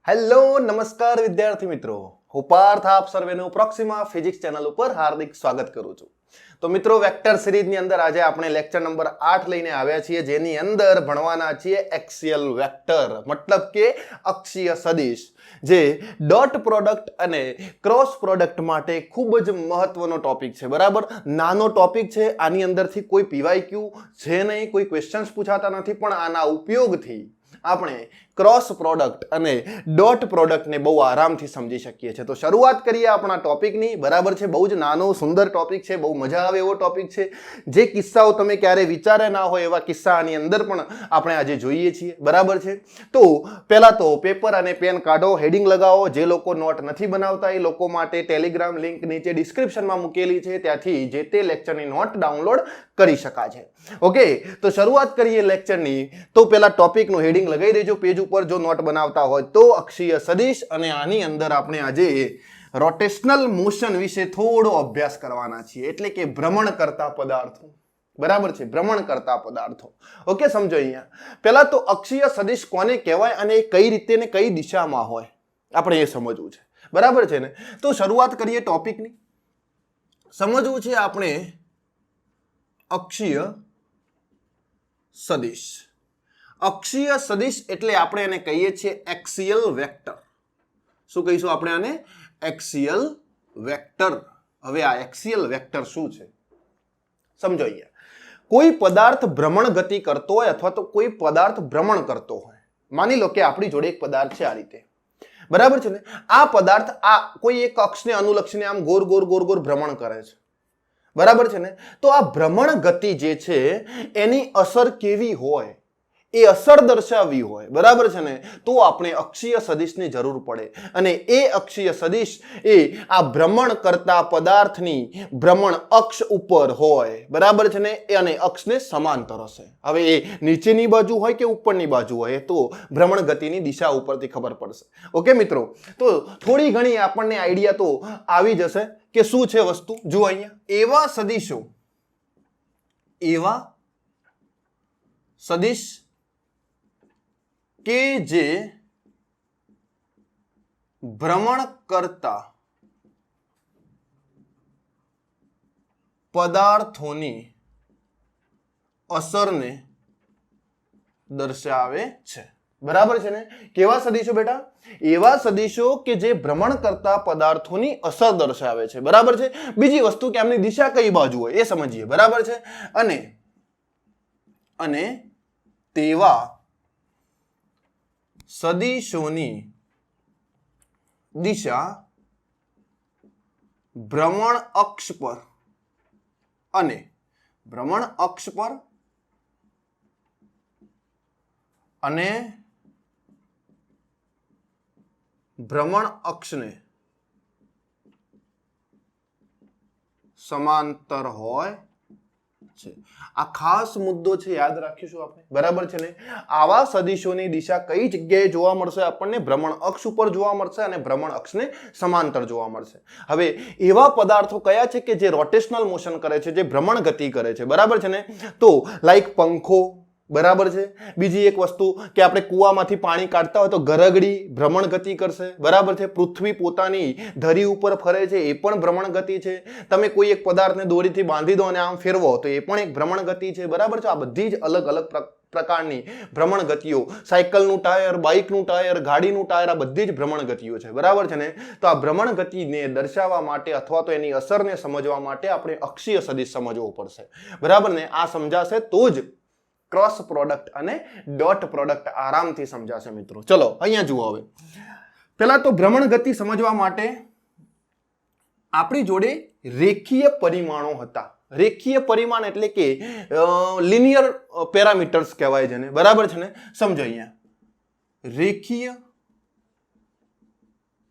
Hello નમસ્કાર વિદ્યાર્થી મિત્રો, હું પાર્થ આપ સર્વેનું પ્રોક્સિમા ફિઝિક્સ ચેનલ ઉપર હાર્દિક સ્વાગત કરું છું. તો મિત્રો, વેક્ટર સિરીઝની અંદર આજે આપણે લેક્ચર નંબર 8 લઈને આવ્યા છીએ, જેની અંદર ભણવાના છીએ એક્સિયલ વેક્ટર, મતલબ કે અક્ષીય સદિશ, જે ડોટ પ્રોડક્ટ અને ક્રોસ પ્રોડક્ટ માટે ખૂબ જ મહત્વનો ટોપિક છે. બરાબર, નાનો ટોપિક છે, આની અંદરથી કોઈ પીવાયક્યુ છે નહીં, કોઈ ક્વેશ્ચન્સ પૂછાતા નથી, પણ આના ઉપયોગથી આપણે ક્રોસ પ્રોડક્ટ અને ડોટ પ્રોડક્ટને બહુ આરામથી સમજી શકીએ છીએ. તો શરૂઆત કરીએ આપણા ટોપિકની. બરાબર છે, બહુ જ નાનો સુંદર ટોપિક છે, બહુ મજા આવે એવો ટોપિક છે. જે કિસ્સાઓ તમે ક્યારે વિચારે ના હોય એવા કિસ્સા આની અંદર પણ આપણે આજે જોઈએ છીએ. બરાબર છે, તો પહેલા તો પેપર અને પેન કાઢો, હેડિંગ લગાવો. જે લોકો નોટ નથી બનાવતા એ લોકો માટે ટેલિગ્રામ લિંક નીચે ડિસ્ક્રિપ્શનમાં મૂકેલી છે, ત્યાંથી જે તે લેક્ચરની નોટ ડાઉનલોડ કરી શકાય છે. ઓકે, તો શરૂઆત કરીએ લેક્ચરની. તો પહેલા ટોપિકનું હેડિંગ લગાવી દેજો પેજ ઉપર જો નોટ બનાવતા હોય તો, અક્ષીય સદિશ. અને આની અંદર આપણે આજે રોટેશનલ મોશન વિશે થોડો અભ્યાસ કરવાના છીએ, એટલે કે ભ્રમણ કરતા પદાર્થો. બરાબર છે, ભ્રમણ કરતા પદાર્થો. ઓકે, સમજો. અહીંયા પહેલા તો અક્ષીય સદિશ કોને કહેવાય અને કઈ રીતે ને કઈ દિશામાં હોય, આપણે એ સમજવું છે. બરાબર છે ને? તો શરૂઆત કરીએ ટોપિકની. સમજવું છે આપણે અક્ષીય સદિશ. અક્ષીય સદિશ એટલે આપણે એને કહીએ છીએ એક્સિયલ વેક્ટર. શું કહીશું આપણે આને? Axial vector. હવે આ એક્સિયલ વેક્ટર શું છે સમજો. અહીંયા કોઈ પદાર્થ ભ્રમણ ગતિ કરતો હોય અથવા તો કોઈ પદાર્થ ભ્રમણ કરતો હોય. માની લો કે આપણી જોડે એક પદાર્થ છે આ રીતે. બરાબર છે ને? આ પદાર્થ આ કોઈ એક અક્ષને અનુલક્ષીને આમ ગોર ગોર ગોર ગોર ભ્રમણ કરે છે. બરાબર છે ને? તો આ ભ્રમણ ગતિ જે છે એની અસર કેવી હોય, એ અસર દર્શાવવી હોય. બરાબર છે ને? તો આપણે અક્ષીય સદિશની જરૂર પડે, અને એ અક્ષીય સદિશ એ આ ભ્રમણ કરતા પદાર્થની ભ્રમણ અક્ષ ઉપર હોય. બરાબર છે ને? અને અક્ષને સમાંતર હશે. હવે એ નીચેની બાજુ હોય કે ઉપરની બાજુ હોય, તો ભ્રમણ ગતિની દિશા ઉપરથી ખબર પડશે. ઓકે મિત્રો, તો થોડી ઘણી આપણને આઈડિયા તો આવી જશે કે શું છે વસ્તુ. જુઓ અહીંયા, એવા સદિશ કે જે ભ્રમણ કરતા પદાર્થોની અસરને દર્શાવે છે. બરાબર છે ને? કેવા સદિશો બેટા? એવા સદિશો કે જે ભ્રમણ કરતા પદાર્થોની અસર દર્શાવે છે. બરાબર છે? બીજી વસ્તુ કે એમની દિશા કઈ બાજુ હોય એ સમજીએ. બરાબર છે? અને તેવા સદિશોની દિશા ભ્રમણ અક્ષ પર અને ભ્રમણ અક્ષ પર અને ભ્રમણ અક્ષને સમાંતર હોય છે. આ ખાસ મુદ્દો છે, યાદ રાખીશું આપણે. બરાબર છે ને? આવા સદિશોની દિશા કઈ જગ્યાએ જોવા મળશે આપણને? ભ્રમણ અક્ષ ઉપર જોવા મળશે અને ભ્રમણ અક્ષને સમાંતર જોવા મળશે. હવે એવા પદાર્થો કયા છે કે જે રોટેશનલ મોશન કરે છે, જે ભ્રમણ ગતિ કરે છે. બરાબર છે ને? તો લાઈક પંખો. બરાબર છે? બીજી એક વસ્તુ કે આપણે કૂવામાંથી પાણી કાઢતા હોય તો ગરગડી ભ્રમણ ગતિ કરશે. બરાબર છે? પૃથ્વી પોતાની ધરી ઉપર ફરે છે, એ પણ ભ્રમણ ગતિ છે. તમે કોઈ એક પદાર્થને દોરીથી બાંધી દો અને આમ ફેરવો તો એ પણ એક ભ્રમણ ગતિ છે. બરાબર છે? આ બધી જ અલગ અલગ પ્રકારની ભ્રમણ ગતિઓ. સાયકલનું ટાયર, બાઇકનું ટાયર, ગાડીનું ટાયર, આ બધી જ ભ્રમણ ગતિઓ છે. બરાબર છે ને? તો આ ભ્રમણ ગતિને દર્શાવવા માટે અથવા તો એની અસરને સમજવા માટે આપણે અક્ષીય સદિશ સમજવો પડશે. બરાબર ને? આ સમજાશે તો જ ક્રોસ પ્રોડક્ટ અને ડોટ પ્રોડક્ટ આરામથી સમજાશે મિત્રો. ચલો અહીંયા જુઓ. હવે પહેલા તો ભ્રમણ ગતિ સમજવા માટે આપણી જોડે રેખીય પરિમાણો હતા. રેખીય પરિમાણ એટલે કે લિનિયર પેરામીટર્સ કહેવાય છે ને. બરાબર છે ને? સમજો અહીંયા રેખીય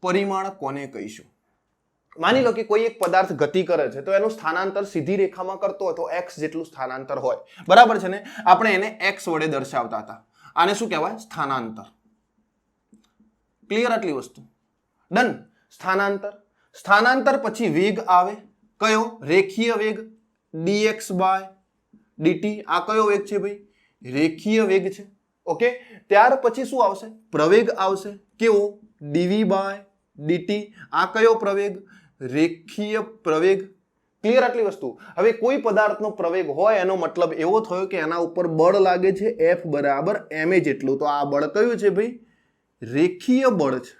પરિમાણ કોને કહીશું? માની લો કે કોઈ એક પદાર્થ ગતિ કરે છે તો એનું સ્થાનાંતર સીધી રેખામાં કરતો હોય તો x જેટલું સ્થાનાંતર હોય. બરાબર છે ને? આપણે એને x વડે દર્શાવતા હતા. આને શું કહેવાય? સ્થાનાંતર. ક્લિયર આટલી વસ્તુ? ડન. સ્થાનાંતર પછી વેગ આવે. કયો? રેખીય વેગ dx બાય dt. આ કયો વેગ છે ભાઈ? રેખીય વેગ છે. ઓકે, ત્યાર પછી શું આવશે? પ્રવેગ આવશે. કેવો? dv by dt. આ કયો પ્રવેગ? રેખીય પ્રવેગ. ક્લિયર આટલી વસ્તુ? હવે કોઈ પદાર્થનો પ્રવેગ હોય એનો મતલબ એવો થયો કે એના ઉપર બળ લાગે છે F બરાબર ma જેટલું. તો આ બળ કયું છે ભાઈ? રેખીય બળ છે.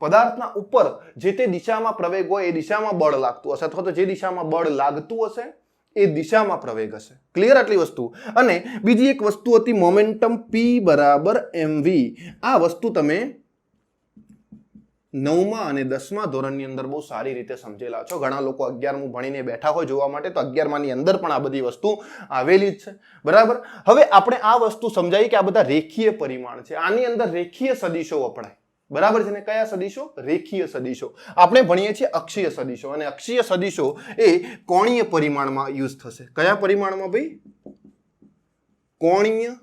પદાર્થના ઉપર જે તે દિશામાં પ્રવેગ હોય એ દિશામાં બળ લાગતું હશે, અથવા તો જે દિશામાં બળ લાગતું હશે એ દિશામાં પ્રવેગ હશે. ક્લિયર આટલી વસ્તુ? અને બીજી એક વસ્તુ હતી મોમેન્ટમ P બરાબર mv. આ વસ્તુ તમે 9મા અને 10મા ધોરણની અંદર બહુ સારી રીતે સમજેલા છો. ઘણા લોકો 11મું ભણીને બેઠા હોય જોવા માટે, તો 11માની અંદર પણ આ બધી વસ્તુ આવેલી જ છે. બરાબર? હવે આપણે આ વસ્તુ સમજાવી કે આ બધા રેખીય પરિમાણ છે. આની અંદર રેખીય સદિશો વપરાય. બરાબર છે ને? કયા સદિશો? રેખીય સદિશો. આપણે ભણીએ છીએ અક્ષીય સદિશો, અને અક્ષીય સદિશો એ કોણીય પરિમાણમાં યુઝ થશે. કયા પરિમાણમાં ભાઈ? કોણીય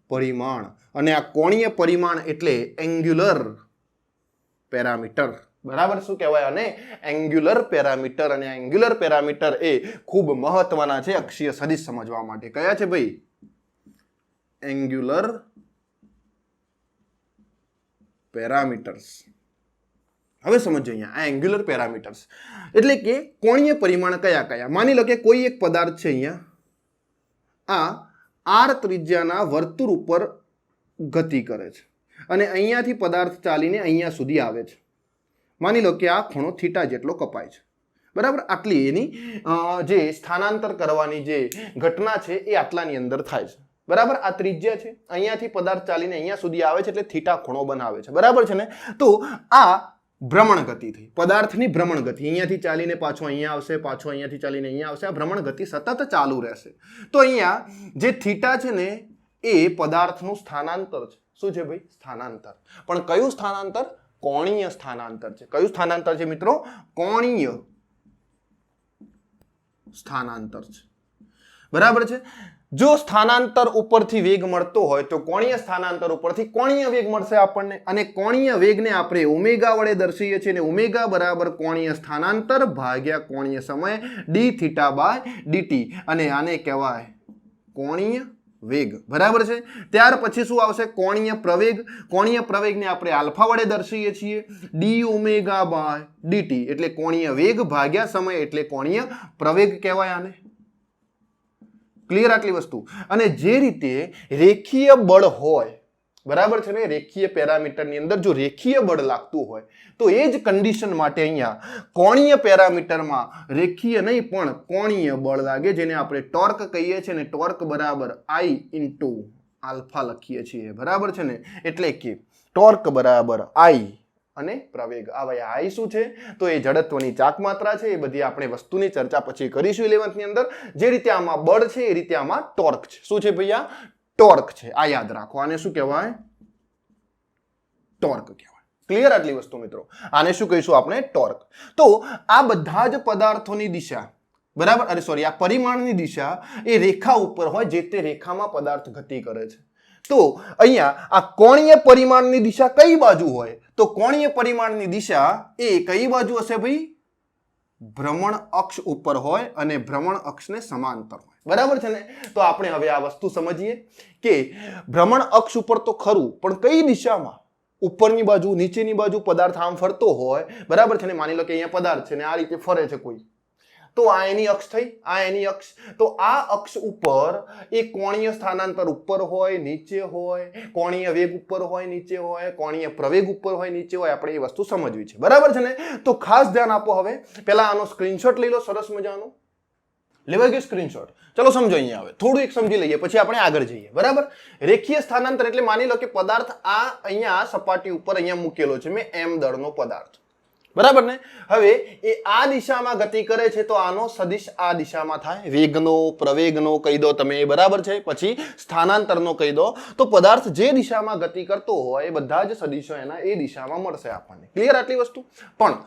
પરિમાણ. અને આ કોણીય પરિમાણ એટલે એંગ્યુલર પેરામીટર. બરાબર? શું કહેવાય? અને એંગ્યુલર પેરામીટર. અને એંગ્યુલર પેરામીટર એ ખૂબ મહત્વના છે અક્ષીય સદિશ સમજવા માટે. કયા છે ભાઈ? Angular parameters. હવે સમજો અહીંયા આ એંગ્યુલર પેરામીટર્સ એટલે કે કોણીય પરિમાણ કયા કયા? માની લો કે કોઈ એક પદાર્થ છે, અહીંયા આ r ત્રિજ્યાના વર્તુળ ઉપર ગતિ કરે છે અને અહીંયાથી પદાર્થ ચાલીને અહીંયા સુધી આવે છે. માની લો કે આ ખૂણો થીટા જેટલો કપાય છે. બરાબર? આટલી એની જે સ્થાનાંતર કરવાની જે ઘટના છે એ આટલાની અંદર થાય છે. બરાબર? આ ત્રિજ્યા છે, અહીંયાથી પદાર્થ ચાલીને અહીંયા સુધી આવે છે એટલે થીટા ખૂણો બનાવે છે. બરાબર છે ને? તો આ ભ્રમણ ગતિ થઈ, પદાર્થની ભ્રમણ ગતિ. અહીંયાથી ચાલીને પાછો અહીંયા આવશે, પાછો અહીંયાથી ચાલીને અહીંયા આવશે. આ ભ્રમણ ગતિ સતત ચાલુ રહેશે. તો અહીંયા જે થીટા છે ને એ પદાર્થનું સ્થાનાંતર છે. શું છે ભાઈ? સ્થાનાંતર. પણ કયું સ્થાનાંતર? કોણીય સ્થાનાંતર છે. કયું સ્થાનાંતર છે મિત્રો? કોણીય સ્થાનાંતર છે. બરાબર છે? જો સ્થાનાંતર ઉપરથી વેગ મળતો હોય તો કોણીય સ્થાનાંતર ઉપરથી કોણીય વેગ મળશે આપણને, અને કોણીય વેગને આપણે ઓમેગા વડે દર્શાવીએ છીએ, અને ઓમેગા બરાબર કોણીય સ્થાનાંતર ભાગ્યા કોણીય સમય d થીટા બાય dt, અને આને કહેવાય કોણીય વેગ. બરાબર છે? ત્યાર પછી શું આવશે? કોણીય પ્રવેગ. કોણીય પ્રવેગને આપણે આલ્ફા વડે દર્શાવીએ છીએ, d ઓમેગા બાય dt, એટલે કોણીય વેગ ભાગ્યા સમય એટલે કોણીય પ્રવેગ કહેવાય આને. ક્લિયર આટલી વસ્તુ? અને જે રીતે રેખીય બળ હોય, બરાબર છે ને, રેખીય પેરામીટરની અંદર જો રેખીય બળ લાગતું હોય તો એ જ કન્ડિશન માટે અહીંયા કોણીય પેરામીટરમાં રેખીય નહીં પણ કોણીય બળ લાગે, જેને આપણે ટોર્ક કહીએ છીએ, ને ટોર્ક બરાબર I ઇન્ટુ આલ્ફા લખીએ છીએ. બરાબર છે ને? એટલે કે ટોર્ક બરાબર I અને પ્રવેગ. આ ભાઈ I શું છે? તો એ જડત્વની ચાક માત્રા છે. એ બધી આપણે વસ્તુની ચર્ચા પછી કરીશું 11th ની અંદર. જે રીતે આમાં બળ છે એ રીતે આમાં ટોર્ક છે. શું છે ભૈયા? ટોર્ક છે. આ યાદ રાખો. આને શું કહેવાય? ટોર્ક કહેવાય. ક્લિયર આટલી વસ્તુ મિત્રો? આને શું કહીશું આપણે? ટોર્ક. તો આ બધા જ પદાર્થોની દિશા, બરાબર, અરે સોરી, આ પરિમાણની દિશા એ રેખા ઉપર હોય, જે તે રેખામાં પદાર્થ ગતિ કરે છે. તો અહીંયા આ કોણીય પરિમાણની દિશા કઈ બાજુ હોય? તો કોણીય પરિમાણની દિશા એ કઈ બાજુ હશે ભાઈ? ભ્રમણ અક્ષ ઉપર હોય, અને ભ્રમણ અક્ષને સમાંતર હોય. બરાબર છે ને? તો આપણે હવે આ વસ્તુ સમજીએ કે ભ્રમણ અક્ષ ઉપર તો ખરું, પણ કઈ દિશામાં? ઉપરની બાજુ, નીચેની બાજુ પદાર્થ આમ ફરતો હોય. બરાબર છે ને? માની લો કે અહીંયા પદાર્થ છે ને આ રીતે ફરે છે કોઈ, તો આ એની અક્ષ થઈ, આ એની અક્ષ. તો આ અક્ષ ઉપર એ કોણીય સ્થાનાંતર ઉપર હોય, નીચે હોય, કોણીય વેગ ઉપર હોય, નીચે હોય, કોણીય પ્રવેગ ઉપર હોય, નીચે હોય. આપણે એ વસ્તુ સમજવી છે. બરાબર છે ને? તો ખાસ ધ્યાન આપો. હવે પહેલા આનો સ્ક્રીનશોટ લઈ લો, સરસ મજાનો લેવાઈ ગયો સ્ક્રીનશોટ. ચલો સમજો. અહીંયા હવે થોડું એક સમજી લઈએ, પછી આપણે આગળ જઈએ. બરાબર? રેખીય સ્થાનાંતર એટલે માની લો કે પદાર્થ આ અહીંયા સપાટી ઉપર અહીંયા મૂકેલો છે મેં, m દળનો પદાર્થ. બરાબર ને? હવે એ આ દિશામાં ગતિ કરે છે તો આનો સદિશ આ દિશામાં થાય. વેગનો, પ્રવેગનો કહી દો તમે. બરાબર છે? પછી સ્થાનાંતરનો કહી દો. તો પદાર્થ જે દિશામાં ગતિ કરતો હોય એ બધા જ સદિશો એના એ દિશામાં મળશે આપણને. ક્લિયર આટલી વસ્તુ? પણ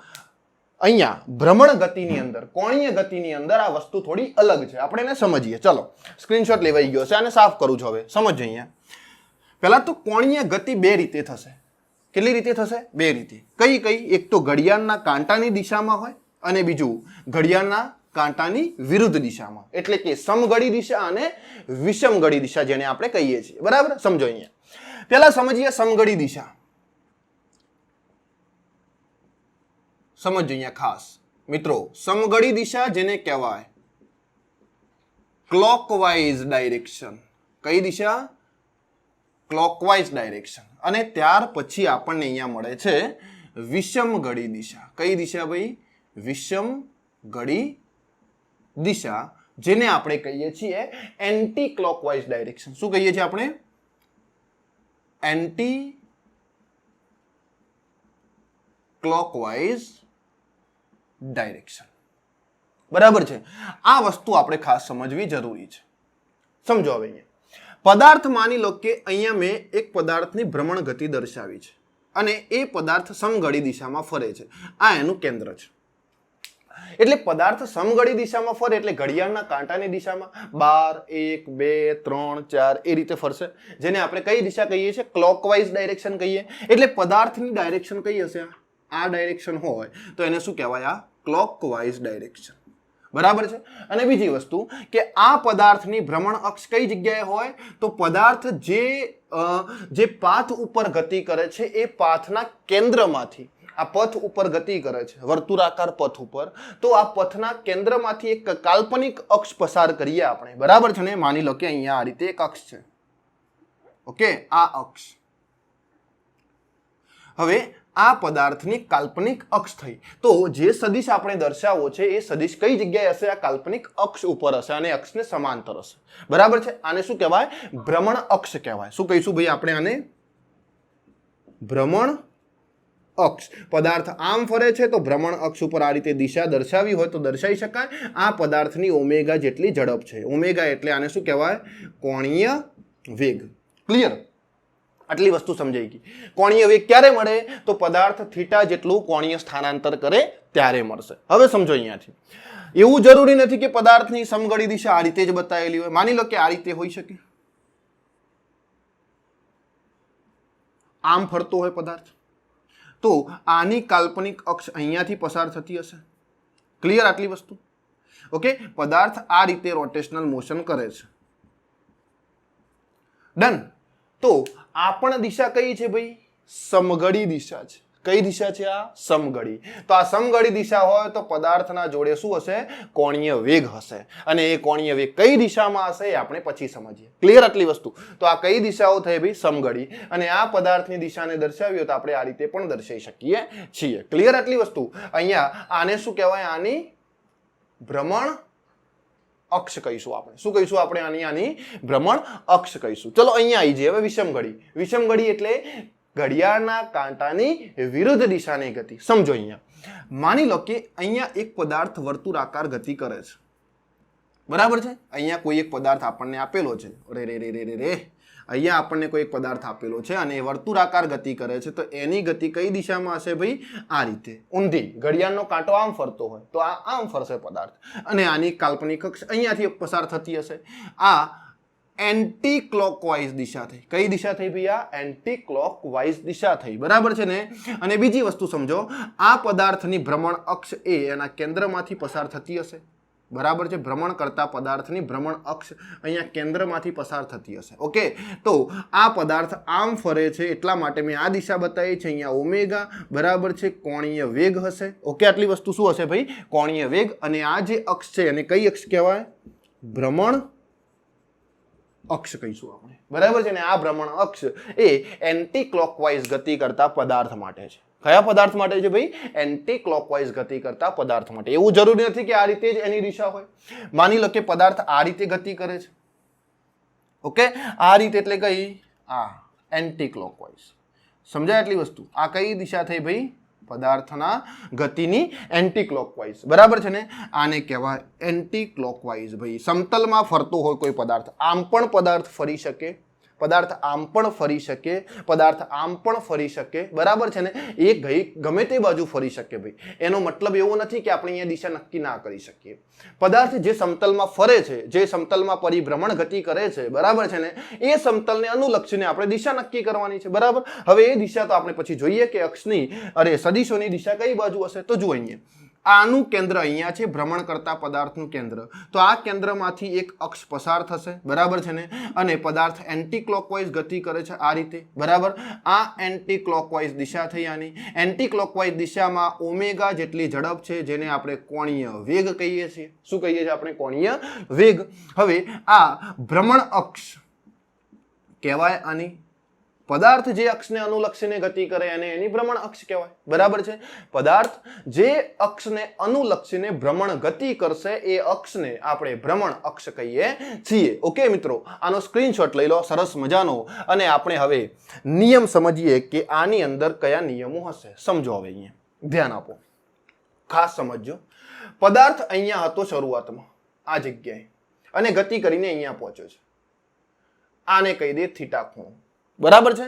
અહીંયા ભ્રમણ ગતિની અંદર, કોણીય ગતિની અંદર આ વસ્તુ થોડી અલગ છે. આપણે એને સમજીએ. ચલો સ્ક્રીનશોટ લેવાઈ ગયો છે, આને સાફ કરું છું. હવે સમજો. અહીંયા પહેલા તો કોણીય ગતિ બે રીતે થશે. કેટલી રીતે થશે? બે રીતે. કઈ કઈ? એક તો ઘડિયાળના કાંટાની દિશામાં હોય, અને બીજું ઘડિયાળના કાંટાની વિરુદ્ધ દિશામાં, એટલે કે સમઘડી દિશા અને વિષમઘડી દિશા, જેને આપણે કહીએ છીએ. બરાબર? સમજો. અહીંયા પહેલા સમજીએ સમઘડી દિશા. સમજો અહીંયા ખાસ મિત્રો, સમઘડી દિશા જેને કહેવાય ક્લોકવાઇઝ ડાયરેક્શન. કઈ દિશા? Clockwise direction. અને ત્યાર પછી આપણને અહીંયા મળે છે વિષમઘડી દિશા. કઈ દિશા ભાઈ? વિષમઘડી દિશા, જેને આપણે કહીએ છીએ એન્ટી ક્લોકવાઇઝ ડાયરેક્શન. શું કહીએ છીએ આપણે? Anti clockwise direction. બરાબર છે. આ વસ્તુ આપણે ખાસ સમજવી જરૂરી છે. સમજો હવે અહીંયા પદાર્થ માની લો કે અહીંયા મેં એક પદાર્થની ભ્રમણ ગતિ દર્શાવી છે અને એ પદાર્થ સમઘડી દિશામાં ફરે છે. આ એનું કેન્દ્ર છે. એટલે પદાર્થ સમઘડી દિશામાં ફરે એટલે ઘડિયાળના કાંટાની દિશામાં 12 1 2 3 4 એ રીતે ફરશે, જેને આપણે કઈ દિશા કહીએ છીએ? ક્લોકવાઇઝ ડાયરેક્શન કહીએ. એટલે પદાર્થની ડાયરેક્શન કઈ હશે? આ ડાયરેક્શન હોય તો એને શું કહેવાય? આ ક્લોકવાઇઝ ડાયરેક્શન. બરાબર છે. અને બીજી વસ્તુ કે આ પદાર્થની ભ્રમણ અક્ષ કઈ જગ્યાએ હોય? તો પદાર્થ જે પાથ ઉપર ગતિ કરે છે એ પાથના કેન્દ્રમાંથી, આ પથ ઉપર ગતિ કરે છે વર્તુળાકાર પથ ઉપર, તો આ પથના કેન્દ્રમાંથી એક કાલ્પનિક અક્ષ પસાર કરીએ આપણે. બરાબર છે ને? માની લો કે અહીંયા આ રીતે એક અક્ષ છે. ઓકે, આ અક્ષ. હવે આ પદાર્થની કાલ્પનિક અક્ષ થઈ, તો જે સદિશ આપણે દર્શાવવો છે એ સદિશ કઈ જગ્યાએ હશે? આ કાલ્પનિક અક્ષ ઉપર હશે અને અક્ષને સમાંતર હશે. બરાબર છે. આને શું કહેવાય? ભ્રમણ અક્ષ કહેવાય. શું કહીશું ભાઈ આપણે આને? ભ્રમણ અક્ષ. પદાર્થ આમ ફરે છે તો ભ્રમણ અક્ષ ઉપર આ રીતે દિશા દર્શાવી હોય તો દર્શાવી શકાય. આ પદાર્થની ઓમેગા જેટલી ઝડપ છે. ઓમેગા એટલે આને શું કહેવાય? કોણીય વેગ. ક્લિયર? આટલી વસ્તુ સમજાઈ ગઈ. કોણીય વેગ ક્યારે મળે? તો પદાર્થ થીટા જેટલું કોણીય સ્થાનાંતર કરે ત્યારે મળશે. હવે સમજો અહીંયાથી, એવું જરૂરી નથી કે પદાર્થની સમઘડી દિશા આ રીતે જ બતાવેલી હોય. માની લો કે આ રીતે હોઈ શકે, આમ ફરતો હોય પદાર્થ, તો આની કાલ્પનિક અક્ષ અહીંયાથી પસાર થતી હશે. ક્લિયર આટલી વસ્તુ? ઓકે, પદાર્થ આ રીતે રોટેશનલ મોશન કરે છે. ડન. તો આ પણ દિશા કઈ છે ભાઈ? સમઘડી દિશા છે. કઈ દિશા છે? આ સમઘડી. તો આ સમઘડી દિશા હોય તો પદાર્થના જોડે શું હશે? કોણીય વેગ હશે. અને એ કોણીય વેગ કઈ દિશામાં હશે એ આપણે પછી સમજીએ. ક્લિયર આટલી વસ્તુ? તો આ કઈ દિશાઓ થઈ ભાઈ? સમઘડી. અને આ પદાર્થની દિશાને દર્શાવી હોય તો આપણે આ રીતે પણ દર્શાવી શકીએ છીએ. ક્લિયર આટલી વસ્તુ? અહીંયા આને શું કહેવાય? આની ભ્રમણ અક્ષ કહીશું આપણે. શું કહીશું આપણે? આની ભ્રમણ અક્ષ કહીશું. ચલો અહીંયા આવી જઈએ હવે વિષમઘડી. વિષમઘડી એટલે ઘડિયાળના કાંટાની વિરુદ્ધ દિશાની ગતિ. સમજો અહીંયા માની લો કે અહીંયા એક પદાર્થ વર્તુળાકાર ગતિ કરે છે. બરાબર છે? અહીંયા કોઈ એક પદાર્થ આપણને આપેલો છે. અહીંયા આપણને કોઈ એક પદાર્થ આપેલો છે અને વર્તુળાકાર ગતિ કરે છે, તો એની ગતિ કઈ દિશામાં હશે ભાઈ? આ રીતે ઊંધી. ઘડિયાળનો કાંટો આમ ફરતો હોય તો આ આમ ફરશે પદાર્થ, અને આની કાલ્પનિક અક્ષ અહીંયાથી પસાર થતી હશે. આ એન્ટી ક્લોકવાઇઝ દિશા થઈ. કઈ દિશા થઈ ભાઈ? આ એન્ટી ક્લોકવાઇઝ દિશા થઈ. બરાબર છે ને? અને બીજી વસ્તુ સમજો, આ પદાર્થની ભ્રમણ અક્ષ એ એના કેન્દ્રમાંથી પસાર થતી હશે. બરાબર છે? ભ્રમણ કરતા પદાર્થની ભ્રમણ અક્ષ અહીંયા કેન્દ્રમાંથી પસાર થતી હશે. ઓકે, તો આ પદાર્થ આમ ફરે છે એટલા માટે મેં આ દિશા બતાવી છે. અહીંયા ઓમેગા બરાબર છે, કોણીય વેગ હશે. ઓકે, આટલી વસ્તુ શું હશે ભાઈ? કોણીય વેગ. અને આ જે અક્ષ છે એને કઈ અક્ષ કહેવાય? ભ્રમણ અક્ષ કહીશું આપણે. બરાબર છે ને? આ ભ્રમણ અક્ષ એ એન્ટી ક્લોકવાઇઝ ગતિ કરતા પદાર્થ માટે છે. કયા પદાર્થ માટે છે ભાઈ? એન્ટી ક્લોકવાઇઝ ગતિ કરતા પદાર્થ માટે. એવું જરૂરી નથી કે આ રીતે જ એની દિશા હોય. માની લો કે પદાર્થ આ રીતે ગતિ કરે છે. ઓકે, આ રીતે એટલે કઈ? આ એન્ટી ક્લોકવાઇઝ. સમજાય આટલી વસ્તુ? આ કઈ દિશા થઈ ભાઈ? પદાર્થના ગતિની એન્ટી ક્લોકવાઇઝ. બરાબર છે ને? આને કહેવાય એન્ટી ક્લોકવાઇઝ ભાઈ. સમતલમાં ફરતો હોય કોઈ પદાર્થ, આમ પણ પદાર્થ ફરી શકે, પદાર્થ આમ પણ ફરી શકે, પદાર્થ આમ પણ ફરી શકે. બરાબર છે ને? એ ગમે તે બાજુ ફરી શકે ભાઈ. એનો મતલબ એવો નથી કે આપણે અહીંયા દિશા નક્કી ના કરી શકીએ. પદાર્થ જે સમતલમાં ફરે છે, જે સમતલમાં પરિભ્રમણ ગતિ કરે છે, બરાબર છે ને, એ સમતલને અનુલક્ષીને આપણે દિશા નક્કી કરવાની છે. બરાબર? હવે એ દિશા તો આપણે પછી જોઈએ કે અક્ષની સદિશોની દિશા કઈ બાજુ હશે. તો જુઓ અહીંયા આનું કેન્દ્ર અહીંયા છે, ભ્રમણ કરતા પદાર્થનું કેન્દ્ર. તો આ કેન્દ્રમાંથી એક અક્ષ પસાર થશે, બરાબર છે ને, અને પદાર્થ એન્ટી ક્લોકવાઇઝ ગતિ કરે છે આ રીતે, બરાબર. આ એન્ટી ક્લોકવાઇઝ દિશા થઈ આની. એન્ટી ક્લોકવાઇઝ દિશામાં ઓમેગા જેટલી ઝડપ છે, જેને આપણે કોણીય વેગ કહીએ છીએ. શું કહીએ છીએ આપણે? કોણીય વેગ. હવે આ ભ્રમણ અક્ષ કહેવાય આની. પદાર્થ જે અક્ષને અનુલક્ષીને ગતિ કરે એને એની ભ્રમણ અક્ષ કહેવાય, બરાબર છે. પદાર્થ જે અક્ષને અનુલક્ષીને ભ્રમણ ગતિ કરશે એ અક્ષને આપણે ભ્રમણ અક્ષ કહીએ છીએ. ઓકે મિત્રો, આનો સ્ક્રીનશોટ લઈ લો સરસ મજાનો, અને આપણે હવે નિયમ સમજીએ કે આની અંદર કયા નિયમો હશે. સમજો, હવે અહીંયા ધ્યાન આપો, ખાસ સમજજો. પદાર્થ અહીંયા હતો શરૂઆતમાં આ જગ્યાએ, અને ગતિ કરીને અહીંયા પહોંચ્યો છે. આને કહી દે થીટા ખૂણો, બરાબર છે.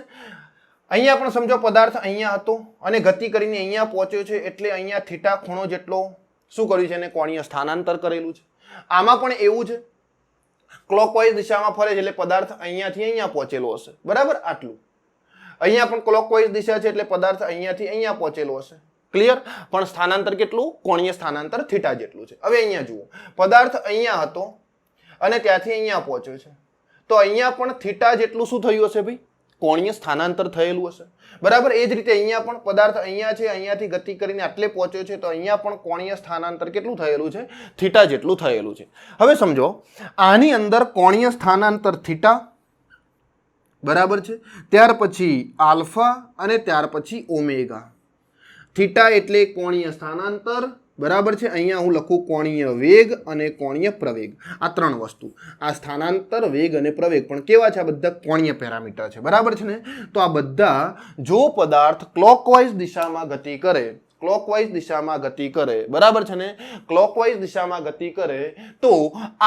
અહીંયા પણ સમજો, પદાર્થ અહીંયા હતો અને ગતિ કરીને અહીંયા પહોંચ્યો છે, એટલે અહીંયા થીટા ખૂણો જેટલો શું કર્યું છે? એને કોણીય સ્થાનાંતર કરેલું છે. આમાં પણ એવું છે, ક્લોકવાઇઝ દિશામાં ફરે છે એટલે પદાર્થ અહીંયાથી અહીંયા પહોંચેલો હશે, બરાબર. આટલું. અહીંયા પણ ક્લોકવાઇઝ દિશા છે એટલે પદાર્થ અહીંયાથી અહીંયા પહોંચેલો હશે. ક્લિયર? પણ સ્થાનાંતર કેટલું? કોણીય સ્થાનાંતર થીટા જેટલું છે. હવે અહીંયા જુઓ, પદાર્થ અહીંયા હતો અને ત્યાંથી અહીંયા પહોંચ્યો છે, તો અહીંયા પણ થીટા જેટલું શું થયું હશે ભાઈ? કોણીય સ્થાનાંતર થયેલું હશે, બરાબર. એ જ રીતે અહીંયા પણ પદાર્થ અહીંયા છે, અહીંયાથી ગતિ કરીને આટલે પહોંચ્યો છે, તો અહીંયા પણ કોણીય સ્થાનાંતર કેટલું થયેલું છે? થીટા જેટલું થયેલું છે. હવે સમજો, આની અંદર કોણીય સ્થાનાંતર થીટા, બરાબર છે. ત્યાર પછી આલ્ફા અને ત્યાર પછી ઓમેગા. થીટા એટલે કોણીય સ્થાનાંતર, બરાબર છે. અહીંયા હું લખું કોણીય વેગ અને કોણીય પ્રવેગ. આ ત્રણ વસ્તુ, આ સ્થાનાંતર, વેગ અને પ્રવેગ પણ કેવા છે? આ બધા કોણીય પેરામીટર છે, બરાબર છે ને. તો આ બધા જો પદાર્થ ક્લોકવાઇઝ દિશામાં ગતિ કરે, ક્લોકવાઇઝ દિશામાં ગતિ કરે, બરાબર છે ને, ક્લોકવાઇઝ દિશામાં ગતિ કરે, તો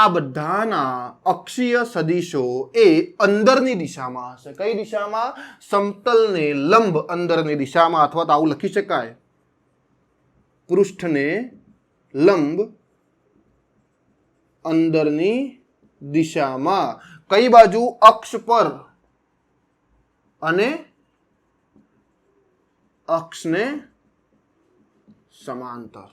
આ બધાના અક્ષીય સદિશો એ અંદરની દિશામાં હશે. કઈ દિશામાં? સમતલને લંબ અંદરની દિશામાં, અથવા તો આવું લખી શકાય, પૃષ્ઠને લંબ અંદરની દિશામાં. કઈ બાજુ? અક્ષ પર અને અક્ષને સમાંતર.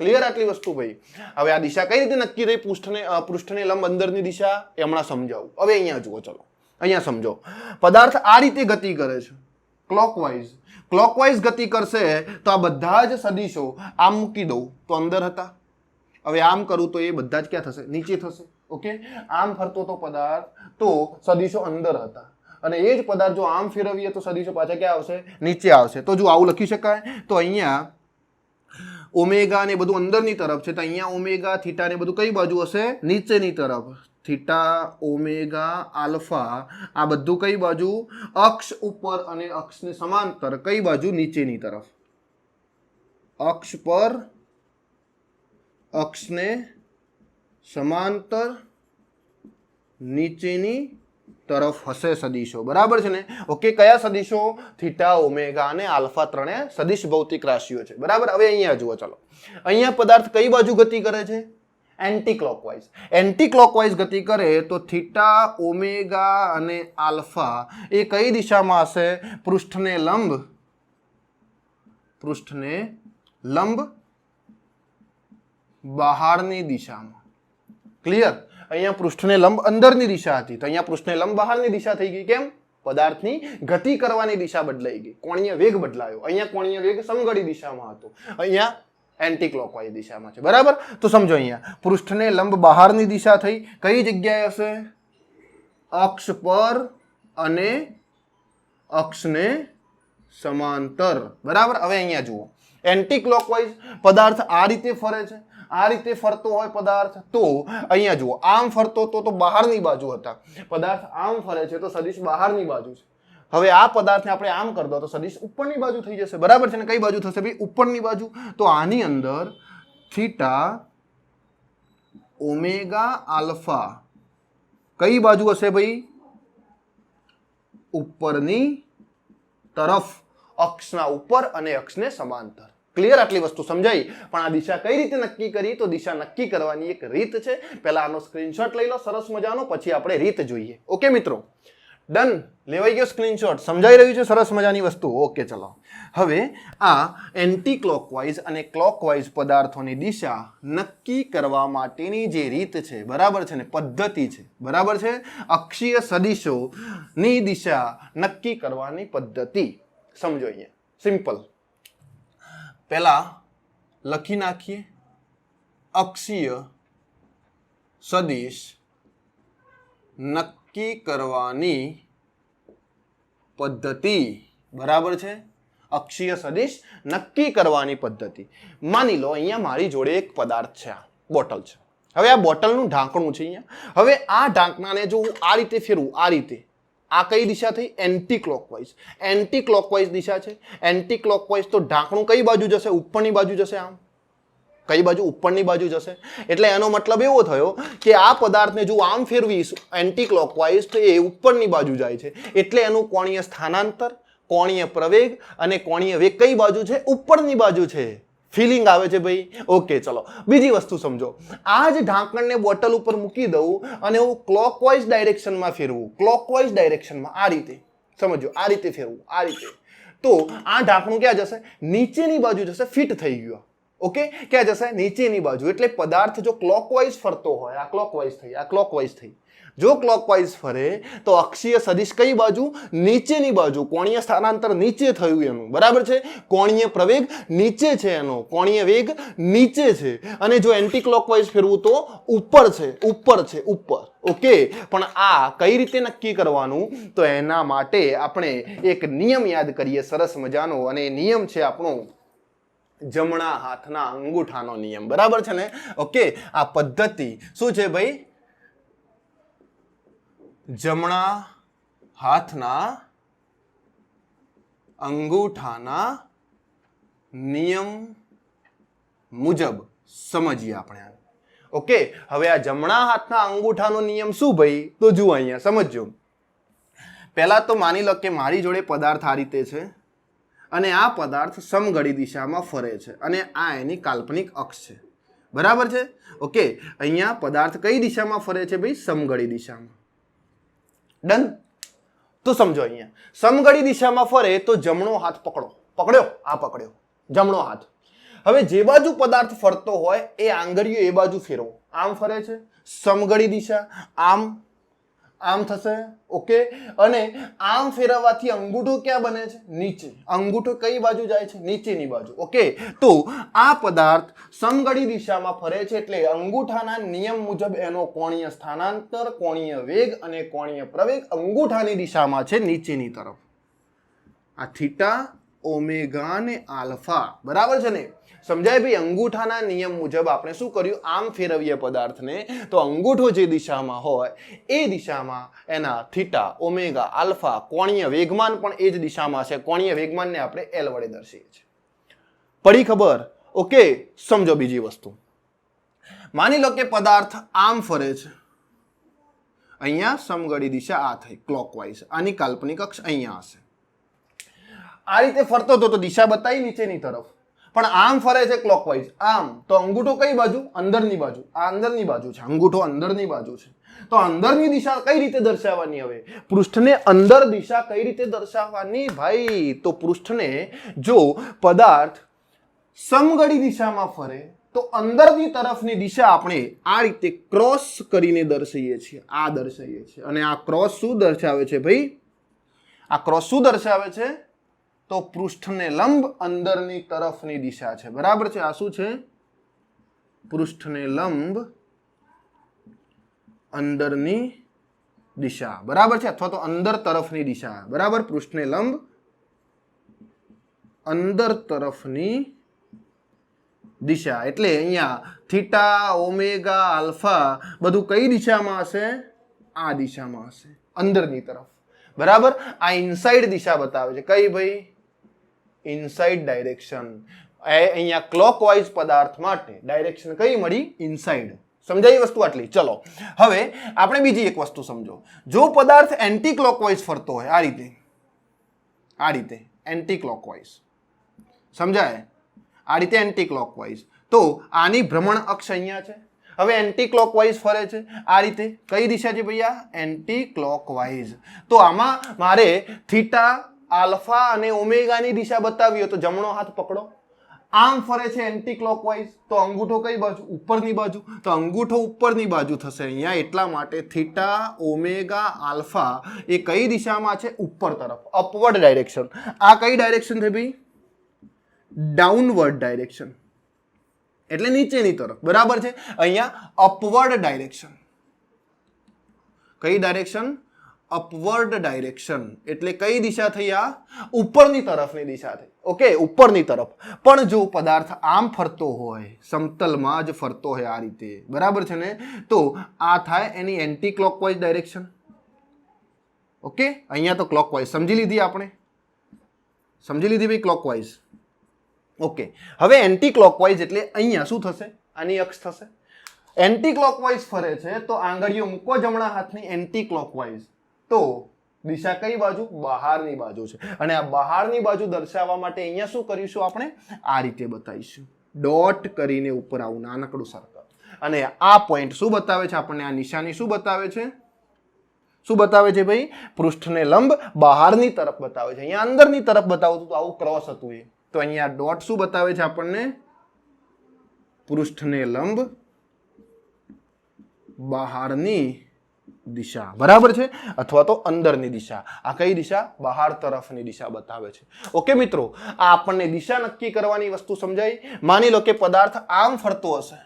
ક્લિયર આટલી વસ્તુ ભાઈ? હવે આ દિશા કઈ રીતે નક્કી થઈ? પૃષ્ઠને લંબ અંદરની દિશા, એ હમણાં સમજાવું. હવે અહીંયા જુઓ, ચલો અહીંયા સમજો. પદાર્થ આ રીતે ગતિ કરે છે, ક્લોકવાઇઝ. ક્લોકવાઇઝ ગતિ કરશે તો આ બધા જ સદિશો આમ મૂકી દઉં તો અંદર હતા. હવે આમ કરું તો એ બધા જ ક્યાં થશે? નીચે થશે. ઓકે, આમ ફરતો તો પદાર્થ તો સદિશો અંદર હતા, અને એ જ પદાર્થ જો આમ ફેરવીએ તો સદિશો પાછા ક્યાં આવશે? નીચે આવશે. તો જો આવું લખી શકાય. તો અહીંયા ઓમેગા ને બધું અંદરની તરફ છે, તો અહીંયા ઓમેગા થીટા ને બધું કઈ બાજુ હશે? નીચેની તરફ. થીટા, ઓમેગા, આલ્ફા, આ બધું કઈ બાજુ? અક્ષ ઉપર અને અક્ષને સમાંતર. કઈ બાજુ? નીચેની તરફ. અક્ષ પર, અક્ષને સમાંતર, નીચેની તરફ હશે સદિશો, બરાબર છે ને. ઓકે, કયા સદિશો? થીટા, ઓમેગા અને આલ્ફા ત્રણે સદિશ ભૌતિક રાશિઓ છે, બરાબર. હવે અહીંયા જુઓ, ચલો. અહીંયા પદાર્થ કઈ બાજુ ગતિ કરે છે? Anti clockwise. એન્ટી ક્લોકવાઇઝ ગતિ કરે તો થીટા, ઓમેગા અને આલ્ફા એ કઈ દિશામાં હશે? પૃષ્ઠને લંબ, પૃષ્ઠને લંબ બહારની દિશામાં. ક્લિયર? અહીંયા પૃષ્ઠને લંબ અંદરની દિશા હતી, તો અહીંયા પૃષ્ઠને લંબ બહારની દિશા થઈ ગઈ. કેમ? પદાર્થની ગતિ કરવાની દિશા બદલાઈ ગઈ, કોણીય વેગ બદલાયો. અહીંયા કોણીય વેગ સમઘડી દિશામાં હતો, અહીંયા એન્ટી ક્લોકવાઇઝ દિશામાં છે, બરાબર. તો સમજો, અહીંયા પૃષ્ઠને લંબ બહારની દિશા થઈ. કઈ જગ્યાએ હશે? અક્ષ પર અને અક્ષને સમાંતર, બરાબર. હવે અહીંયા જુઓ, એન્ટી ક્લોકવાઇઝ પદાર્થ આ રીતે ફરે છે, આ રીતે ફરતો હોય પદાર્થ, તો અહીંયા જુઓ, આમ ફરતો તો બહારની બાજુ હતા. પદાર્થ આમ ફરે છે તો સદિશ બહારની બાજુ છે. હવે આ પદાર્થને આપણે આમ કરી દો તો સદિશ ઉપરની બાજુ થઈ જશે, બરાબર છે ને. કઈ બાજુ થશે ભાઈ? ઉપરની બાજુ. તો આની અંદર થીટા, ઓમેગા, આલ્ફા કઈ બાજુ હશે ભાઈ? ઉપરની તરફ, અક્ષના ઉપર અને અક્ષને સમાંતર. ક્લિયર? આટલી વસ્તુ સમજાઈ. પણ આ દિશા કઈ રીતે નક્કી કરી? તો દિશા નક્કી કરવાની એક રીત છે. પહેલા આનો સ્ક્રીનશોટ લઈ લો સરસ મજાનો, પછી આપણે રીત જોઈએ. ઓકે મિત્રો, ડન, લેવાઈ ગયો સ્ક્રીનશોટ, સમજાઈ રહ્યું છે સરસ મજાની વસ્તુ. ઓકે ચલો, હવે આ એન્ટી ક્લોકવાઇઝ અને ક્લોકવાઇઝ પદાર્થોની દિશા નક્કી કરવા માટેની જે રીત છે, બરાબર છે ને, પદ્ધતિ છે, બરાબર છે, અક્ષીય સદિશોની દિશા નક્કી કરવાની પદ્ધતિ સમજો. અહીંયા સિમ્પલ, પહેલા લખી નાખીએ અક્ષીય સદિશ નક્કી કરવાની પદ્ધતિ, બરાબર છે, અક્ષીય સદિશ નક્કી કરવાની પદ્ધતિ. માની લો અહીંયા મારી જોડે એક પદાર્થ છે, આ બોટલ છે. હવે આ બોટલનું ઢાંકણું છે અહીંયા. હવે આ ઢાંકણાને જો હું આ રીતે ફેરવું, આ રીતે, આ કઈ દિશા થઈ? Anti clockwise. એન્ટી ક્લોકવાઇઝ દિશા છે. એન્ટી ક્લોકવાઇઝ તો ઢાંકણું કઈ બાજુ જશે? ઉપરની બાજુ જશે. આમ કઈ બાજુ? ઉપરની બાજુ જશે. એટલે એનો મતલબ એવો થયો કે આ પદાર્થને જો આમ ફેરવીશ એન્ટી ક્લોકવાઇઝ તો એ ઉપરની બાજુ જાય છે. એટલે એનું કોણીય સ્થાનાંતર, કોણીય પ્રવેગ અને કોણીય વેગ કઈ બાજુ છે? ઉપરની બાજુ છે. ફિલિંગ આવે છે ભાઈ? ઓકે ચલો, બીજી વસ્તુ સમજો. આ જ ઢાંકણને બોટલ ઉપર મૂકી દઉં અને હું ક્લોકવાઇઝ ડાયરેક્શનમાં ફેરવું, ક્લોકવાઇઝ ડાયરેક્શનમાં, આ રીતે સમજો, આ રીતે ફેરવું, આ રીતે, તો આ ઢાંકણું ક્યાં જશે? નીચેની બાજુ જશે. ફિટ થઈ ગયો. ઓકે, ક્યાં જશે? નીચેની બાજુ. એટલે પદાર્થ જો ક્લોકવાઇઝ ફરતો હોય, આ ક્લોકવાઇઝ થઈ, આ ક્લોકવાઇઝ થઈ, જો ક્લોકવાઇઝ ફરે તો અક્ષીય સદિશ કઈ બાજુ? નીચેની બાજુ. કોણીય સ્થાનાંતર નીચે થયું એનું, બરાબર છે. કોણીય પ્રવેગ નીચે છે એનો, કોણીય વેગ નીચે છે. અને જો એન્ટી ક્લોકવાઇઝ ફેરવું તો ઉપર છે, ઉપર છે, ઉપર. ઓકે, પણ આ કઈ રીતે નક્કી કરવાનું? તો એના માટે આપણે એક નિયમ યાદ કરીએ સરસ મજાનો, અને એ નિયમ છે આપણો જમણા હાથના અંગૂઠાનો નિયમ, બરાબર છે ને. ઓકે, આ પદ્ધતિ શું છે ભાઈ? જમણા હાથના અંગૂઠાના નિયમ મુજબ સમજીએ આપણે. ઓકે, હવે આ જમણા હાથના અંગૂઠાનો નિયમ શું ભાઈ? તો જુઓ અહીંયા સમજો. પહેલા તો માની લો કે મારી જોડે પદાર્થ આ રીતે છે અને આ પદાર્થ સમઘડી દિશામાં ફરે છે અને આ એની કાલ્પનિક અક્ષ છે, બરાબર છે. ઓકે, અહીંયા પદાર્થ કઈ દિશામાં ફરે છે ભાઈ? સમઘડી દિશામાં. ડન. તો સમજો, અહીંયા સમઘડી દિશામાં ફરે તો જમણો હાથ પકડો, પકડ્યો, આ પકડ્યો, જમણો હાથ. હવે જે બાજુ પદાર્થ ફરતો હોય એ આંગળીઓ એ બાજુ ફેરવો. આમ ફરે છે, સમઘડી દિશા, આમ આમ થશે. ઓકે, અને આમ ફેરવવાથી અંગૂઠો ક્યાં બને છે? નીચે. અંગૂઠો કઈ બાજુ જાય છે? નીચેની બાજુ. ઓકે, તો આ પદાર્થ સમઘડી દિશામાં ફરે છે એટલે અંગૂઠાના નિયમ મુજબ એનો કોણીય સ્થાનાંતર, કોણીય વેગ અને કોણીય પ્રવેગ અંગૂઠાની દિશામાં છે, નીચેની તરફ. આ થીટા, ઓમેગા અને આલ્ફા, બરાબર છે ને. સમજાય ભાઈ? અંગૂઠાના નિયમ મુજબ આપણે શું કર્યું? આમ ફેરવીએ પદાર્થને તો અંગૂઠો જે દિશામાં હોય એ દિશામાં એના થીટા, ઓમેગા, આલ્ફા, કોણીય વેગમાન પણ એ જ દિશામાં છે. કોણીય વેગમાનને આપણે એલ વડે દર્શાવીએ છીએ. પડી ખબર? ઓકે, સમજો બીજી વસ્તુ. માની લો કે પદાર્થ આમ ફરે છે, અહીંયા સમઘડી દિશા આ થઈ ક્લોકવાઇઝ, આની કાલ્પનિક અક્ષ અહીંયા હશે. આ રીતે ફરતો હતો તો દિશા બતાવી નીચેની તરફ, પણ આમ ફરે છે ક્લોકવાઇઝ, આમ, તો અંગૂઠો કઈ બાજુ? અંદરની બાજુ. આ અંદરની બાજુ છે, અંગૂઠો અંદરની બાજુ છે. તો અંદરની દિશા કઈ રીતે દર્શાવવાની? હવે પૃષ્ઠને અંદર દિશા કઈ રીતે દર્શાવવાની ભાઈ? તો પૃષ્ઠને જો પદાર્થ સમઘડી દિશામાં ફરે તો અંદરની તરફની દિશા આપણે આ રીતે ક્રોસ કરીને દર્શાવીએ છીએ, આ દર્શાવીએ છીએ. અને આ ક્રોસ શું દર્શાવે છે ભાઈ? આ ક્રોસ શું દર્શાવે છે? તો પૃષ્ઠને લંબ અંદરની તરફની દિશા છે, બરાબર છે. આ શું છે? પૃષ્ઠને લંબ અંદરની દિશા, બરાબર છે, અથવા તો અંદર તરફની દિશા, બરાબર. પૃષ્ઠને લંબ અંદર તરફની દિશા. એટલે અહીંયા થીટા, ઓમેગા, આલ્ફા બધું કઈ દિશામાં હશે? આ દિશામાં હશે, અંદરની તરફ, બરાબર. આ ઇનસાઇડ દિશા બતાવે છે. કઈ ભાઈ? Inside direction. અહીંયા ક્લોકવાઇઝ પદાર્થ માટે ડાયરેક્શન કઈ મળી? ઇનસાઇડ. સમજાઈ વસ્તુ આટલી? ચલો, હવે આપણે બીજી એક વસ્તુ સમજો. જો પદાર્થ એન્ટી ક્લોકવાઇઝ ફરતો હોય, આ રીતે, આ રીતે એન્ટી ક્લોકવાઇઝ, સમજાય? આ રીતે એન્ટી ક્લોકવાઇઝ, તો આની ભ્રમણ અક્ષ અહીંયા છે હવે એન્ટી ક્લોકવાઇઝ ફરે છે આ રીતે. કઈ દિશા છે ભૈયા? Anti clockwise. તો આમાં મારે થીટા, આલ્ફા અને ઓમેગાની દિશા બતાવી હોય તો જમણો હાથ પકડો. આમ ફરે છે એન્ટી ક્લોકવાઇઝ, તો અંગૂઠો કઈ બાજુ? ઉપરની બાજુ. તો અંગૂઠો ઉપરની બાજુ થશે અહીંયા. એટલા માટે થીટા, ઓમેગા, આલ્ફા એ કઈ દિશામાં છે? ઉપર તરફ, અપવર્ડ ડાયરેક્શન. આ કઈ ડાયરેક્શન છે ભાઈ? ડાઉનવર્ડ ડાયરેક્શન, એટલે નીચેની તરફ. બરાબર છે. અહીંયા અપવર્ડ ડાયરેક્શન. કઈ ડાયરેક્શન? Upward direction. એટલે કઈ દિશા થઈ? આ ઉપરની તરફની દિશા થઈ. ઓકે, ઉપરની તરફ. પણ જો પદાર્થ આમ ફરતો હોય, સમતલમાં જ ફરતો હોય આ રીતે, બરાબર છે ને, તો આ થાય એની એન્ટી ક્લોકવાઇઝ ડાયરેક્શન. ઓકે, અહીંયા તો ક્લોકવાઇઝ સમજી લીધી આપણે, સમજી લીધી ભાઈ ક્લોકવાઇઝ. ઓકે, હવે એન્ટી ક્લોકવાઇઝ એટલે અહીંયા શું થશે? આની અક્ષ થશે. એન્ટી ક્લોકવાઇઝ ફરે છે તો આંગળીઓ મૂકો જમણા હાથની. એન્ટી ક્લોકવાઇઝ તો દિશા કઈ બાજુ? બહારની બાજુ છે. અને આ બહારની બાજુ દર્શાવવા માટે અહીંયા શું કરીશું આપણે? આ રીતે બતાવીશું, ડોટ કરીને ઉપર આવું નાનકડું સર્કલ. અને આ પોઈન્ટ શું બતાવે છે આપણને? આ નિશાની શું બતાવે છે? શું બતાવે છે ભાઈ? પૃષ્ઠને લંબ બહારની તરફ બતાવે છે. અહીંયા અંદરની તરફ બતાવતું તો આવું ક્રોસ હતું એ. તો અહીંયા ડોટ શું બતાવે છે આપણને? પૃષ્ઠને લંબ બહારની દિશા. બરાબર છે, અથવા તો અંદરની દિશા. આ કઈ દિશા? બહાર તરફની દિશા બતાવે છે. ઓકે મિત્રો, આ આપણને દિશા નક્કી કરવાની વસ્તુ સમજાઈ. માની લો કે પદાર્થ આમ ફરતો હશે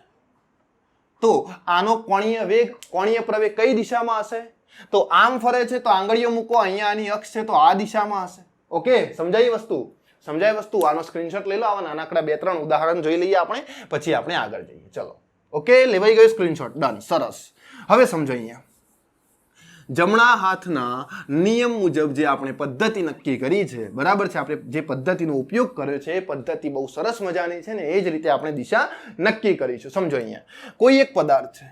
તો આનો કોણીય વેગ, કોણીય પ્રવેગ કઈ દિશામાં હશે? તો આમ ફરે છે તો આંગળીઓ મૂકો, અહીંયા આની અક્ષ છે તો આ દિશામાં હશે. ઓકે, સમજાઈ વસ્તુ? સમજાય વસ્તુ? આનો સ્ક્રીનશોટ લઈ લો. આવા નાનકડા 2-3 ઉદાહરણ જોઈ લઈએ આપણે, પછી આપણે આગળ જઈએ. ચલો, ઓકે, લેવાઈ ગયું સ્ક્રીનશોટ. ડન, સરસ. હવે સમજો અહીંયા જમણા હાથના નિયમ મુજબ જે આપણે પદ્ધતિ નક્કી કરી છે, બરાબર છે, આપણે જે પદ્ધતિનો ઉપયોગ કર્યો છે એ પદ્ધતિ બહુ સરસ મજાની છે ને એ જ રીતે આપણે દિશા નક્કી કરીશું. સમજો અહીંયા કોઈ એક પદાર્થ છે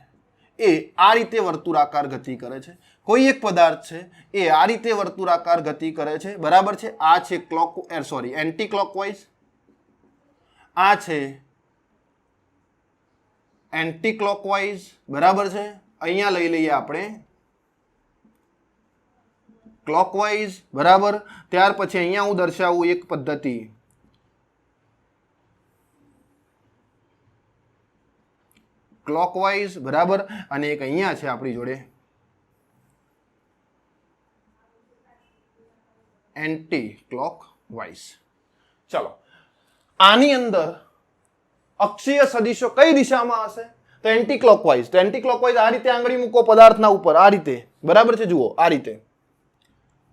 એ આ રીતે વર્તુળાકાર ગતિ કરે છે, કોઈ એક પદાર્થ છે એ આ રીતે વર્તુળાકાર ગતિ કરે છે, બરાબર છે. આ છે એન્ટી ક્લોકવાઇઝ, આ છે એન્ટી ક્લોકવાઇઝ, બરાબર છે. અહીંયા લઈ લઈએ આપણે ક્લોકવાઇઝ, બરાબર. ત્યાર પછી અહીંયા હું દર્શાવું એક પદ્ધતિ ક્લોકવાઇઝ, બરાબર, અને એક અહીંયા છે આપણી જોડે એન્ટી ક્લોકવાઇઝ. ચલો, આની અંદર અક્ષીય સદિશો કઈ દિશામાં હશે? તો એન્ટી ક્લોકવાઇઝ. તો એન્ટી ક્લોકવાઇઝ આ રીતે આંગળી મૂકો પદાર્થના ઉપર, આ રીતે, બરાબર છે. જુઓ, આ રીતે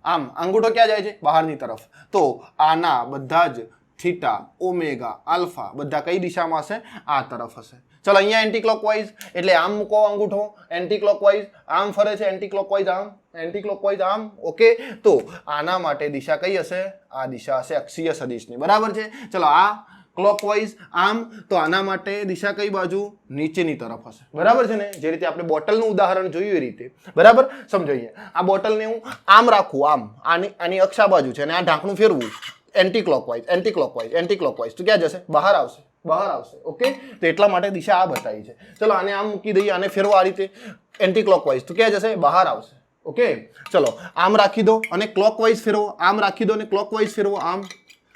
આમ અંગૂઠો ક્યાં જાય છે? બહારની તરફ. તો આના બધા જ થીટા, ઓમેગા, આલ્ફા બધા કઈ દિશામાં હશે? આ તરફ હશે. ચલો, અહીંયા એન્ટી ક્લોકવાઇઝ એટલે આમ મૂકો અંગૂઠો, એન્ટી ક્લોકવાઇઝ આમ ફરે છે, એન્ટી ક્લોકવાઇઝ આમ, એન્ટી ક્લોકવાઇઝ આમ. ઓકે, તો આના માટે દિશા કઈ હશે? આ દિશા હશે અક્ષીય સદિશની, બરાબર છે. ચલો, આ ક્લોકવાઇઝ આમ, તો આના માટે દિશા કઈ બાજુ? નીચેની તરફ હશે, બરાબર છે ને. જે રીતે આપણે બોટલનું ઉદાહરણ જોયું એ રીતે, બરાબર. સમજો અહીંયા આ બોટલને હું આમ રાખું, આમ, આની અક્ષ આ બાજુ છે અને આ ઢાંકણું ફેરવું anticlockwise, anticlockwise, anticlockwise, તો ક્યાં જશે? બહાર આવશે, બહાર આવશે. ઓકે, તો એટલા માટે દિશા આ બતાવી છે. ચલો, આને આમ મૂકી દઈએ, આને ફેરવો આ રીતે એન્ટી ક્લોકવાઇઝ, તો ક્યાં જશે? બહાર આવશે. ઓકે, ચલો, આમ રાખી દો અને ક્લોકવાઇઝ ફેરવો, આમ રાખી દો અને ક્લોકવાઇઝ ફેરવો આમ,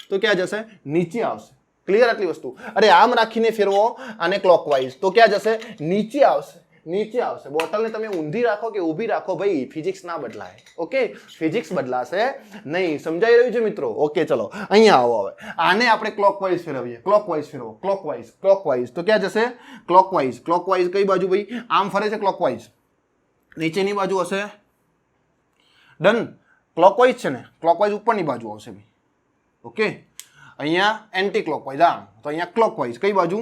તો ક્યાં જશે? નીચે આવશે. ક્લિયર આટલી વસ્તુ? અરે આમ રાખીને ફેરવો અને ક્લોકવાઇઝ, તો ક્યાં જશે? નીચે આવશે, નીચે આવશે. બોટલને તમે ઊંધી રાખો કે ઊભી રાખો ભાઈ, ફિઝિક્સ ના બદલાય. ઓકે, ફિઝિક્સ બદલાશે નહીં. સમજાઈ રહ્યું છે મિત્રો? ઓકે, ચલો અહીંયા આવો. હવે આને આપણે ક્લોકવાઇઝ ફેરવીએ, ક્લોકવાઇઝ ફેરવો, ક્લોકવાઇઝ, ક્લોકવાઇઝ, તો ક્યાં જશે? ક્લોકવાઇઝ. ક્લોકવાઇઝ કઈ બાજુ ભાઈ? આમ ફરે છે ક્લોકવાઇઝ, નીચેની બાજુ હશે. ડન. ક્લોકવાઇઝ છે ને, ક્લોકવાઇઝ ઉપરની બાજુ આવશે ભાઈ. ઓકે, અહીંયા એન્ટી ક્લોકવાઇઝ આમ, તો અહીંયા ક્લોકવાઇઝ કઈ બાજુ?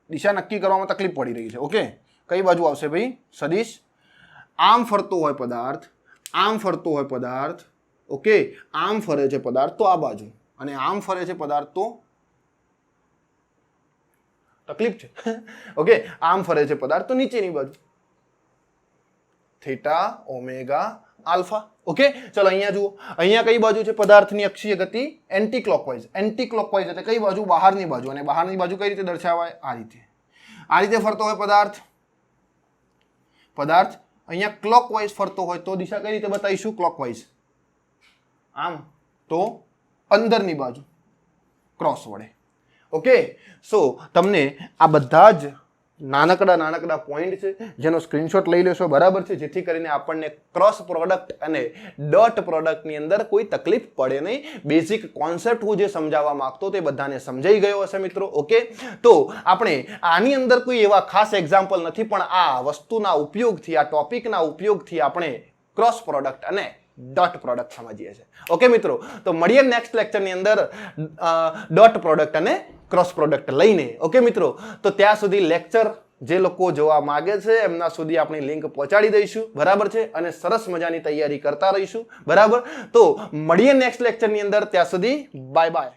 દિશા નક્કી કરવામાં તકલીફ પડી રહી છે. ઓકે, કઈ બાજુ આવશે ભાઈ? સદિશ આમ ફરતો હોય પદાર્થ, આમ ફરતો હોય પદાર્થ, ઓકે, આમ ફરે છે પદાર્થ તો આ બાજુ, અને આમ ફરે છે પદાર્થ તો તકલીફ છે. ઓકે, આમ ફરે છે પદાર્થ તો નીચેની બાજુ, થીટા, ઓમેગા, આલ્ફા. ઓકે, ચલો અહીંયા જુઓ, અહીંયા કઈ બાજુ છે પદાર્થની અક્ષીય ગતિ? Anti clockwise. એન્ટી ક્લોકવાઇઝ એટલે કઈ બાજુ? બહારની બાજુ. અને બહારની બાજુ કઈ રીતે દર્શાવાય? આ રીતે. આ રીતે ફરતો હોય પદાર્થ, પદાર્થ અહીંયા ક્લોકવાઇઝ ફરતો હોય તો દિશા કઈ રીતે બતાવીશું? ક્લોકવાઇઝ. આમ તો અંદરની બાજુ ક્રોસ વડે. ઓકે, સો તમને આ બધા જ નાનકડા પોઈન્ટ છે જેનો સ્ક્રીનશોટ લઈ લેશો, બરાબર છે, જેથી કરીને આપણને ક્રોસ પ્રોડક્ટ અને ડોટ પ્રોડક્ટની અંદર કોઈ તકલીફ પડે નહીં. બેઝિક કોન્સેપ્ટ હું જે સમજાવવા માંગતો તે બધાને સમજાઈ ગયો હશે મિત્રો. ઓકે, તો આપણે આની અંદર કોઈ એવા ખાસ એક્ઝામ્પલ નથી, પણ આ વસ્તુના ઉપયોગથી, આ ટોપિકના ઉપયોગથી આપણે ક્રોસ પ્રોડક્ટ અને ડોટ પ્રોડક્ટ સમજીએ છીએ. ઓકે મિત્રો, તો મળીએ નેક્સ્ટ લેક્ચરની અંદર ડોટ પ્રોડક્ટ અને ક્રોસ પ્રોડક્ટ લઈને. ઓકે મિત્રો, તો ત્યાં સુધી લેક્ચર જે લોકો જોવા માંગે છે એમના સુધી આપણી લિંક પહોંચાડી દઈશું, બરાબર છે, અને સરસ મજાની તૈયારી કરતા રહીશું, બરાબર. તો મળીએ નેક્સ્ટ લેક્ચરની અંદર, ત્યાં સુધી બાય બાય.